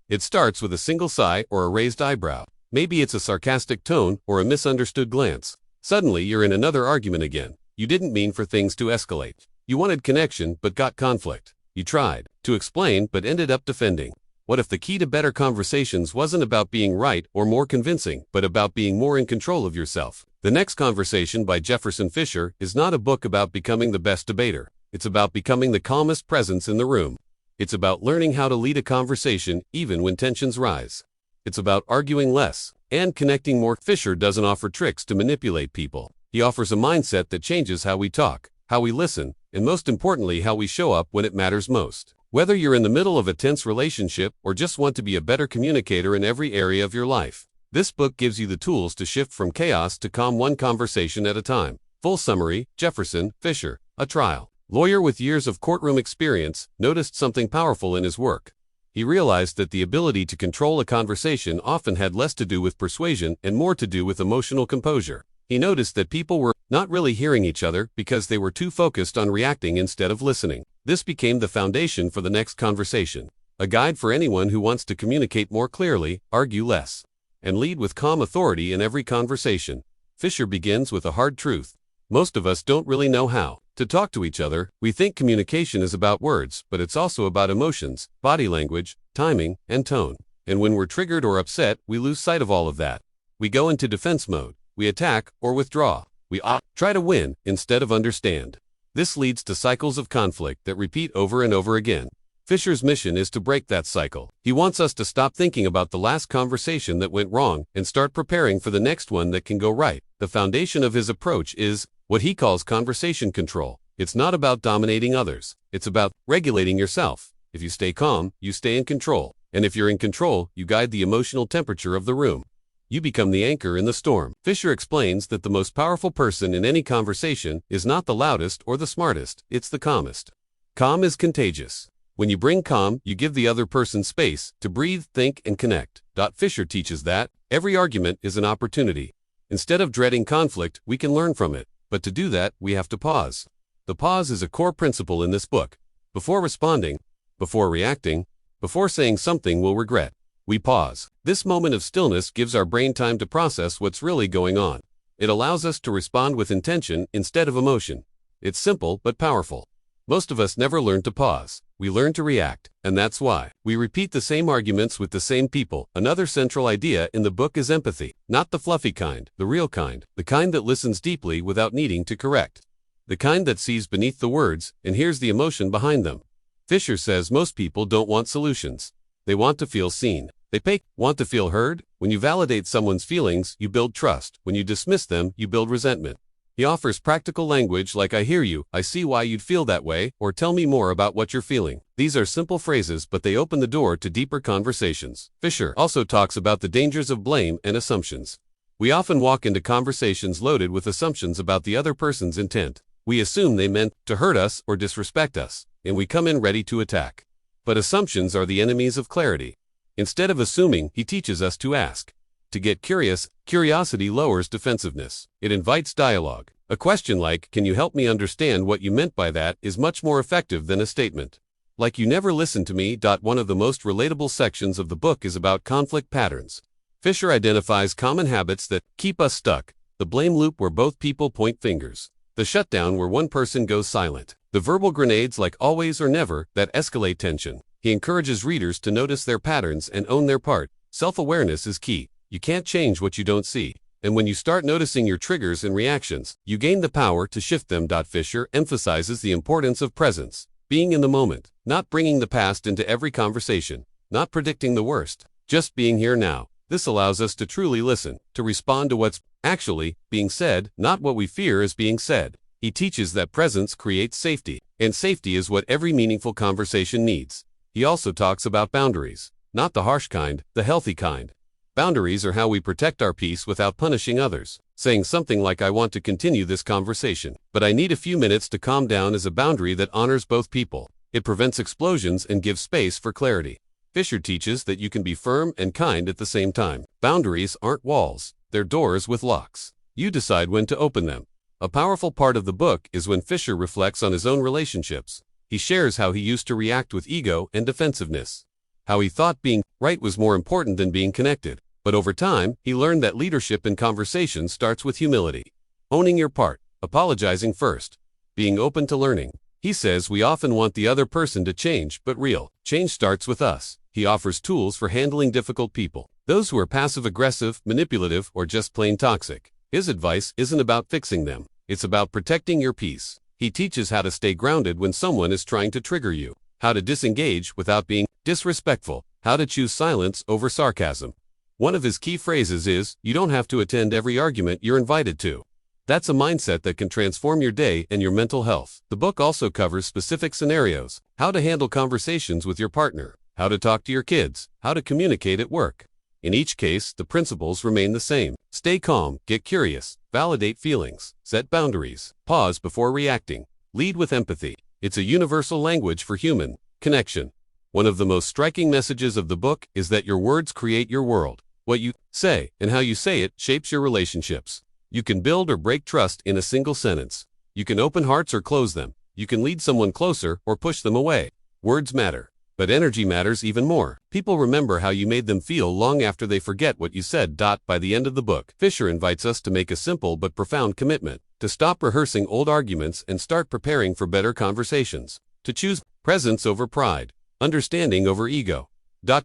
It starts with a single sigh or a raised eyebrow. Maybe it's a sarcastic tone or a misunderstood glance. Suddenly you're in another argument again. You didn't mean for things to escalate. You wanted connection but got conflict. You tried to explain but ended up defending. What if the key to better conversations wasn't about being right or more convincing, but about being more in control of yourself? The Next Conversation by Jefferson Fisher is not a book about becoming the best debater. It's about becoming the calmest presence in the room. It's about learning how to lead a conversation even when tensions rise. It's about arguing less and connecting more. Fisher doesn't offer tricks to manipulate people. He offers a mindset that changes how we talk, how we listen, and most importantly, how we show up when it matters most. Whether you're in the middle of a tense relationship or just want to be a better communicator in every area of your life, this book gives you the tools to shift from chaos to calm, one conversation at a time. Full summary: Jefferson Fisher, a trial lawyer with years of courtroom experience, noticed something powerful in his work. He realized that the ability to control a conversation often had less to do with persuasion and more to do with emotional composure. He noticed that people were not really hearing each other because they were too focused on reacting instead of listening. This became the foundation for The Next Conversation, a guide for anyone who wants to communicate more clearly, argue less, and lead with calm authority in every conversation. Fisher begins with a hard truth. Most of us don't really know how to talk to each other. We think communication is about words, but it's also about emotions, body language, timing, and tone. And when we're triggered or upset, we lose sight of all of that. We go into defense mode. We attack or withdraw. We try to win instead of understand. This leads to cycles of conflict that repeat over and over again. Fisher's mission is to break that cycle. He wants us to stop thinking about the last conversation that went wrong and start preparing for the next one that can go right. The foundation of his approach is what he calls conversation control. It's not about dominating others. It's about regulating yourself. If you stay calm, you stay in control. And if you're in control, you guide the emotional temperature of the room. You become the anchor in the storm. Fisher explains that the most powerful person in any conversation is not the loudest or the smartest, it's the calmest. Calm is contagious. When you bring calm, you give the other person space to breathe, think, and connect. Fisher teaches that every argument is an opportunity. Instead of dreading conflict, we can learn from it. But to do that, we have to pause. The pause is a core principle in this book. Before responding, before reacting, before saying something we'll regret, we pause. This moment of stillness gives our brain time to process what's really going on. It allows us to respond with intention instead of emotion. It's simple but powerful. Most of us never learn to pause. We learn to react, and that's why we repeat the same arguments with the same people. Another central idea in the book is empathy. Not the fluffy kind, the real kind. The kind that listens deeply without needing to correct. The kind that sees beneath the words and hears the emotion behind them. Fisher says most people don't want solutions. They want to feel seen. They want to feel heard. When you validate someone's feelings, you build trust. When you dismiss them, you build resentment. He offers practical language like "I hear you, I see why you'd feel that way," or "tell me more about what you're feeling." These are simple phrases, but they open the door to deeper conversations. Fisher also talks about the dangers of blame and assumptions. We often walk into conversations loaded with assumptions about the other person's intent. We assume they meant to hurt us or disrespect us, and we come in ready to attack. But assumptions are the enemies of clarity. Instead of assuming, he teaches us to ask. To get curious. Curiosity lowers defensiveness. It invites dialogue. A question like, "Can you help me understand what you meant by that?" is much more effective than a statement like, "You never listened to me." One of the most relatable sections of the book is about conflict patterns. Fisher identifies common habits that keep us stuck. The blame loop, where both people point fingers. The shutdown, where one person goes silent. The verbal grenades like "always" or "never" that escalate tension. He encourages readers to notice their patterns and own their part. Self-awareness is key. You can't change what you don't see. And when you start noticing your triggers and reactions, you gain the power to shift them. Fisher emphasizes the importance of presence. Being in the moment. Not bringing the past into every conversation. Not predicting the worst. Just being here now. This allows us to truly listen, to respond to what's actually being said, not what we fear is being said. He teaches that presence creates safety, and safety is what every meaningful conversation needs. He also talks about boundaries. Not the harsh kind, the healthy kind. Boundaries are how we protect our peace without punishing others. Saying something like, "I want to continue this conversation, but I need a few minutes to calm down," is a boundary that honors both people. It prevents explosions and gives space for clarity. Fisher teaches that you can be firm and kind at the same time. Boundaries aren't walls, they're doors with locks. You decide when to open them. A powerful part of the book is when Fisher reflects on his own relationships. He shares how he used to react with ego and defensiveness. how he thought being right was more important than being connected. But over time, he learned that leadership in conversation starts with humility. Owning your part, apologizing first, being open to learning. He says we often want the other person to change, but real change starts with us. He offers tools for handling difficult people, those who are passive-aggressive, manipulative, or just plain toxic. His advice isn't about fixing them. It's about protecting your peace. He teaches how to stay grounded when someone is trying to trigger you, how to disengage without being disrespectful, how to choose silence over sarcasm. One of his key phrases is, "You don't have to attend every argument you're invited to." That's a mindset that can transform your day and your mental health. The book also covers specific scenarios, how to handle conversations with your partner, how to talk to your kids, how to communicate at work. In each case, the principles remain the same. Stay calm, get curious, validate feelings, set boundaries, pause before reacting, lead with empathy. It's a universal language for human connection. One of the most striking messages of the book is that your words create your world. What you say and how you say it shapes your relationships. You can build or break trust in a single sentence. You can open hearts or close them. You can lead someone closer or push them away. Words matter, but energy matters even more. People remember how you made them feel long after they forget what you said. By the end of the book, Fisher invites us to make a simple but profound commitment, to stop rehearsing old arguments and start preparing for better conversations, to choose presence over pride, understanding over ego,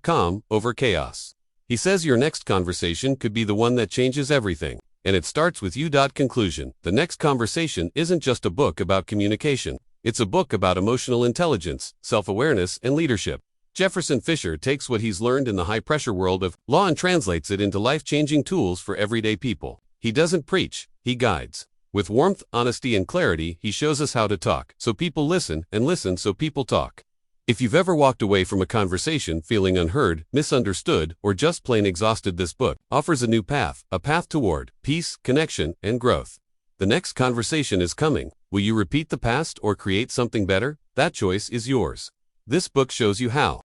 calm over chaos. He says your next conversation could be the one that changes everything. And it starts with you. Conclusion. The next conversation isn't just a book about communication. It's a book about emotional intelligence, self-awareness, and leadership. Jefferson Fisher takes what he's learned in the high-pressure world of law and translates it into life-changing tools for everyday people. He doesn't preach, he guides. With warmth, honesty, and clarity, he shows us how to talk, so people listen, and listen so people talk. If you've ever walked away from a conversation feeling unheard, misunderstood, or just plain exhausted, this book offers a new path, a path toward peace, connection, and growth. The next conversation is coming. Will you repeat the past or create something better? That choice is yours. This book shows you how.